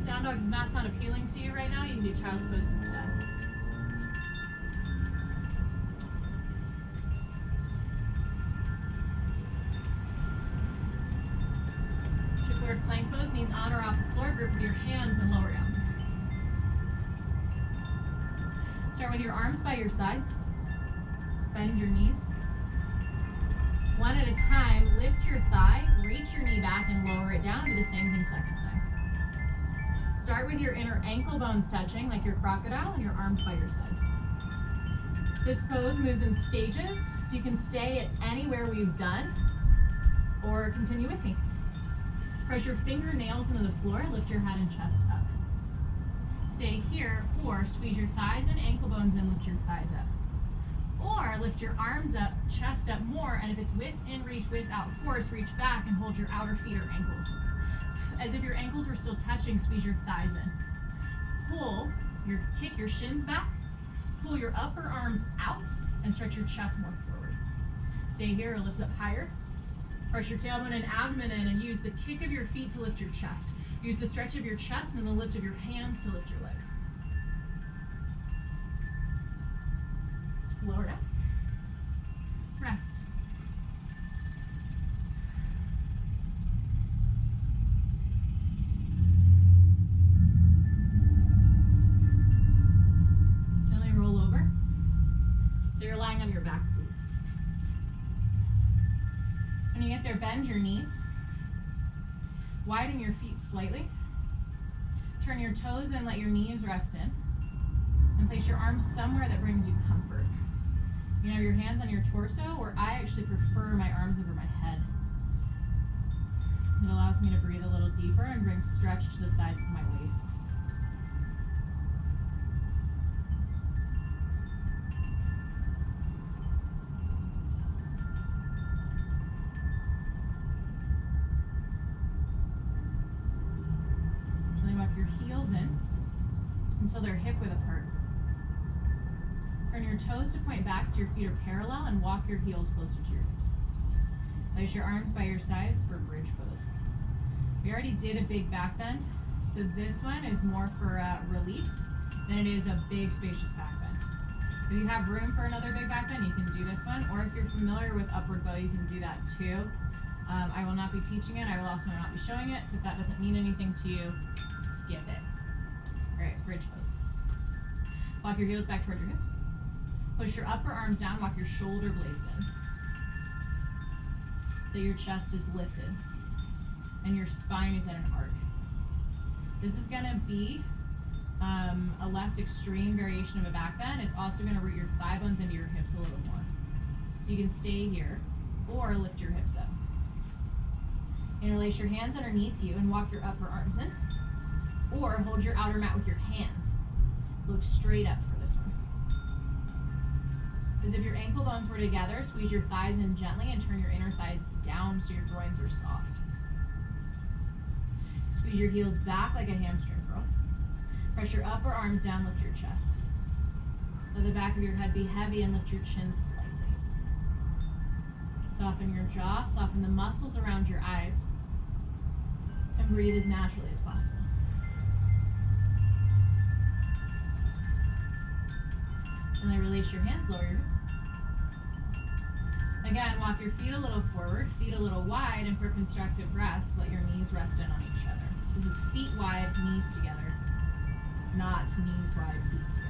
Speaker 1: Down dog does not sound appealing to you right now. You can do child's pose instead. Shift forward plank pose, knees on or off the floor. Grip with your hands and lower down. Start with your arms by your sides. Bend your knees. One at a time, lift your thigh, reach your knee back and lower it down. Do the same thing second time. Start with your inner ankle bones touching like your crocodile and your arms by your sides. This pose moves in stages, so you can stay at anywhere we've done or continue with me. Press your fingernails into the floor, lift your head and chest up. Stay here or squeeze your thighs and ankle bones and lift your thighs up. Or lift your arms up, chest up more, and if it's within reach without force, reach back and hold your outer feet or ankles. As if your ankles were still touching, squeeze your thighs in. Kick your shins back, pull your upper arms out, and stretch your chest more forward. Stay here or lift up higher. Press your tailbone and abdomen in and use the kick of your feet to lift your chest. Use the stretch of your chest and the lift of your hands to lift your legs. Lower down. Rest. Gently roll over. So you're lying on your back, please. get there, bend your knees. Widen your feet slightly. Turn your toes in, let your knees rest in. And place your arms somewhere that brings you comfort. You can have your hands on your torso, or I actually prefer my arms over my head. It allows me to breathe a little deeper and bring stretch to the sides of my waist. Walk your heels in until they're hip width apart. Turn your toes to point back so your feet are parallel and walk your heels closer to your hips. Place your arms by your sides for bridge pose. We already did a big back bend, so this one is more for a release than it is a big spacious back bend. If you have room for another big back bend, you can do this one, or if you're familiar with upward bow, you can do that too. I will not be teaching it. I will also not be showing it, so if that doesn't mean anything to you, skip it. All right, bridge pose. Walk your heels back toward your hips. Push your upper arms down, walk your shoulder blades in. So your chest is lifted and your spine is at an arc. This is gonna be a less extreme variation of a back bend. It's also gonna root your thigh bones into your hips a little more. So you can stay here or lift your hips up. Interlace your hands underneath you and walk your upper arms in. Or hold your outer mat with your hands. Look straight up for this one. As if your ankle bones were together, squeeze your thighs in gently and turn your inner thighs down so your groins are soft. Squeeze your heels back like a hamstring curl. Press your upper arms down, lift your chest. Let the back of your head be heavy and lift your chin slightly. Soften your jaw, soften the muscles around your eyes, and breathe as naturally as possible. And then release your hands, lower your hips. Again, walk your feet a little forward, feet a little wide, and for constructive rest, let your knees rest in on each other. So this is feet wide, knees together, not knees wide, feet together.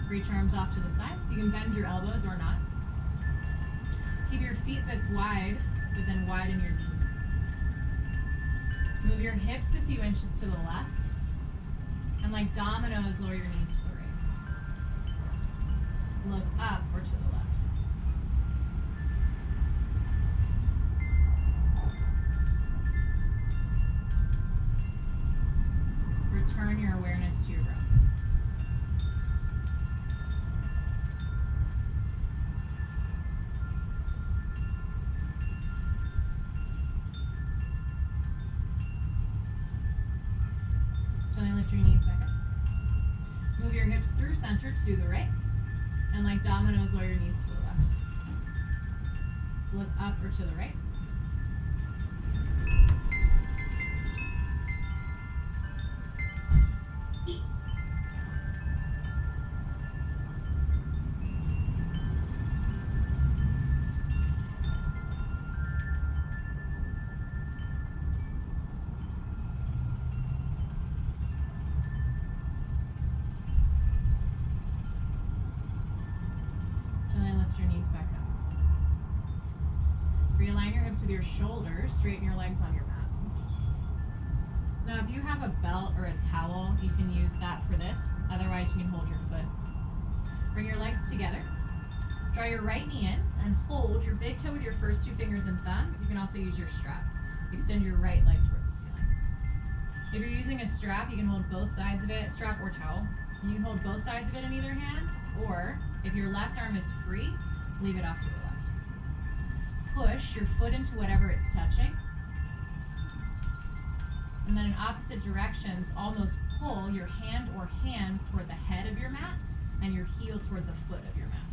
Speaker 1: Reach your arms off to the side, so you can bend your elbows or not. Keep your feet this wide, but then widen your knees. Move your hips a few inches to the left, and like dominoes, lower your knees to the right. Look up or to the left. Return your awareness to your breath. Lift your knees back up. Move your hips through center to the right. And like dominoes, lower your knees to the left. Look up or to the right. Your knees back up. Realign your hips with your shoulders, straighten your legs on your mat. Now if you have a belt or a towel, you can use that for this. Otherwise you can hold your foot. Bring your legs together. Draw your right knee in and hold your big toe with your first two fingers and thumb. You can also use your strap. Extend your right leg toward the ceiling. If you're using a strap, you can hold both sides of it, strap or towel. You can hold both sides of it in either hand, or if your left arm is free, leave it off to the left. Push your foot into whatever it's touching. And then in opposite directions, almost pull your hand or hands toward the head of your mat and your heel toward the foot of your mat.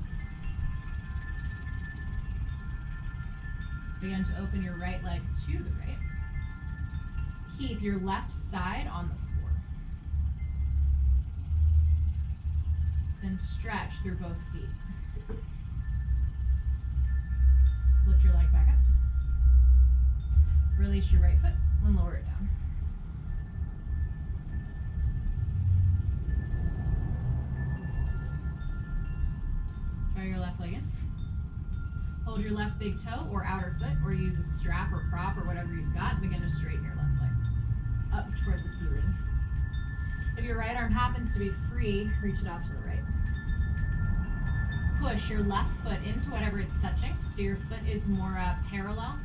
Speaker 1: Begin to open your right leg to the right. Keep your left side on the floor. Then stretch through both feet. Lift your leg back up. Release your right foot and lower it down. your left big toe or outer foot, or use a strap or prop or whatever you've got, and begin to straighten your left leg up toward the ceiling. If your right arm happens to be free, reach it off to the right. Push your left foot into whatever it's touching, so your foot is more parallel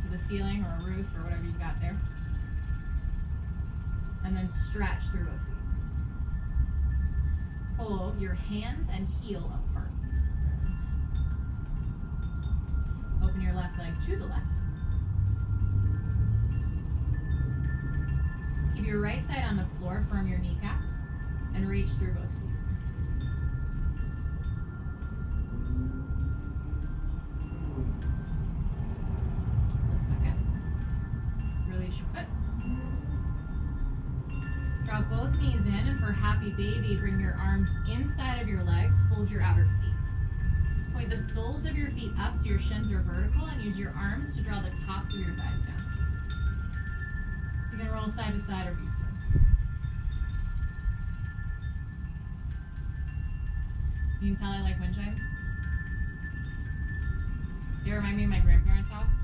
Speaker 1: to the ceiling or a roof or whatever you've got there. And then stretch through both feet. Pull your hand and heel apart. Open your left leg to the left. Keep your right side on the floor, firm your kneecaps, and reach through both feet. Lift back up. Release your foot. Drop both knees in, and for happy baby, bring your arms inside of your legs, hold your outer feet. Point the soles of your feet up so your shins are vertical, and use your arms to draw the tops of your thighs down. You can roll side to side or be still. You can tell I like wind chimes. They remind me of my grandparents' house.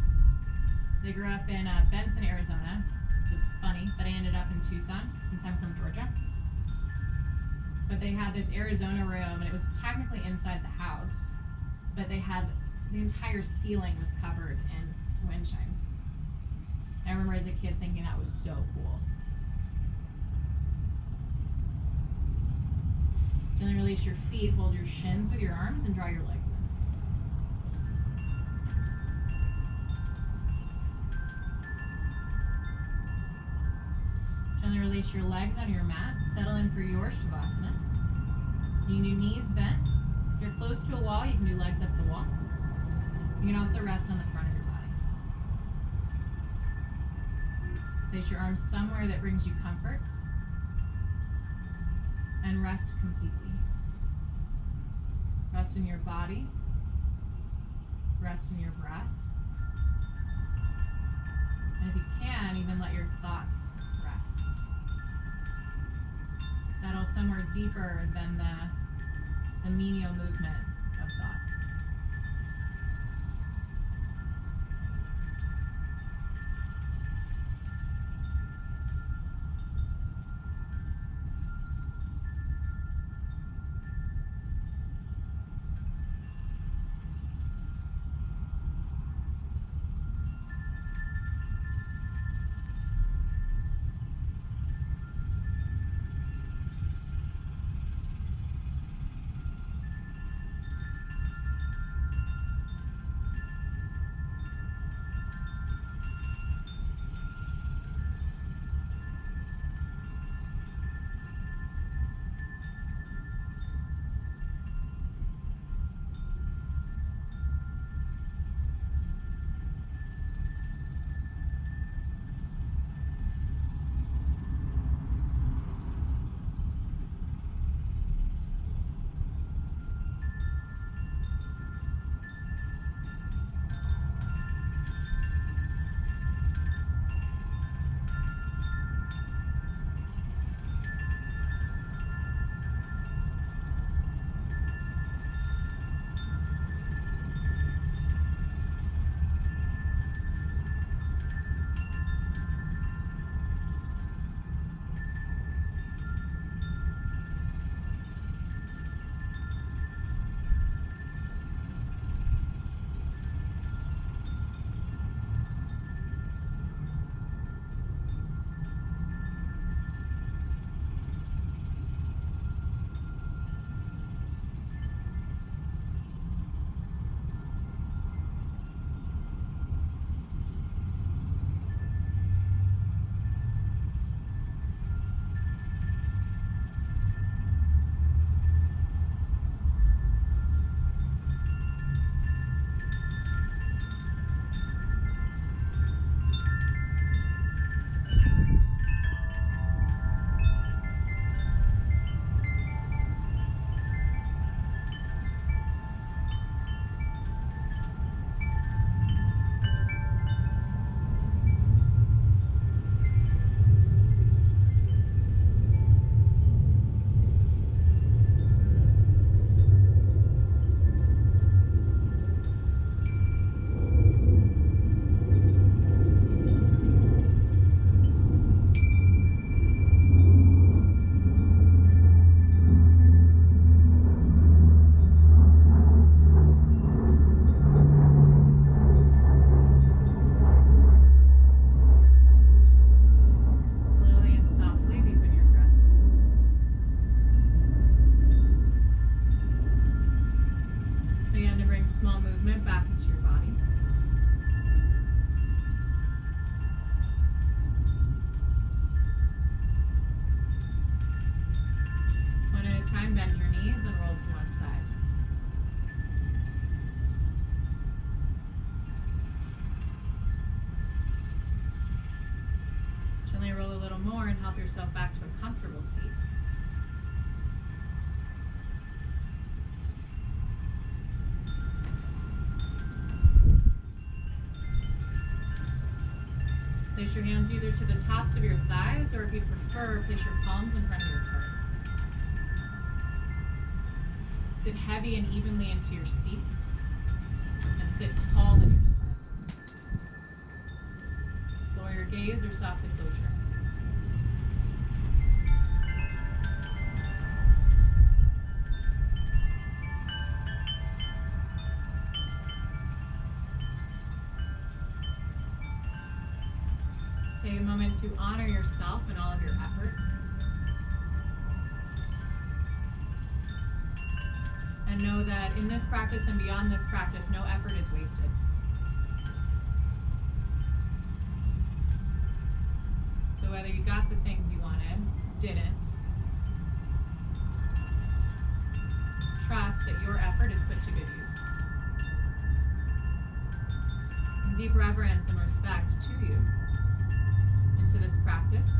Speaker 1: They grew up in Benson, Arizona, which is funny, but I ended up in Tucson since I'm from Georgia. But they had this Arizona room, and it was technically inside the house, but they had the entire ceiling was covered in wind chimes. I remember as a kid thinking that was so cool. Gently release your feet, hold your shins with your arms, and draw your legs in. Gently release your legs on your mat, settle in for your Shavasana. You can do knees bent. If you're close to a wall, you can do legs up the wall. You can also rest on the front of your body. Place your arms somewhere that brings you comfort. And rest completely. Rest in your body. Rest in your breath. And if you can, even let your thoughts rest. Settle somewhere deeper than the menial movement of thought. to one side. Gently roll a little more and help yourself back to a comfortable seat. Place your hands either to the tops of your thighs, or if you prefer, place your palms in front of your heart. Sit heavy and evenly into your seat, and sit tall in your spine. Lower your gaze or softly close your eyes. Take a moment to honor yourself and all of your effort. And know that in this practice and beyond this practice, no effort is wasted. So whether you got the things you wanted, didn't, trust that your effort is put to good use. And deep reverence and respect to you, to this practice,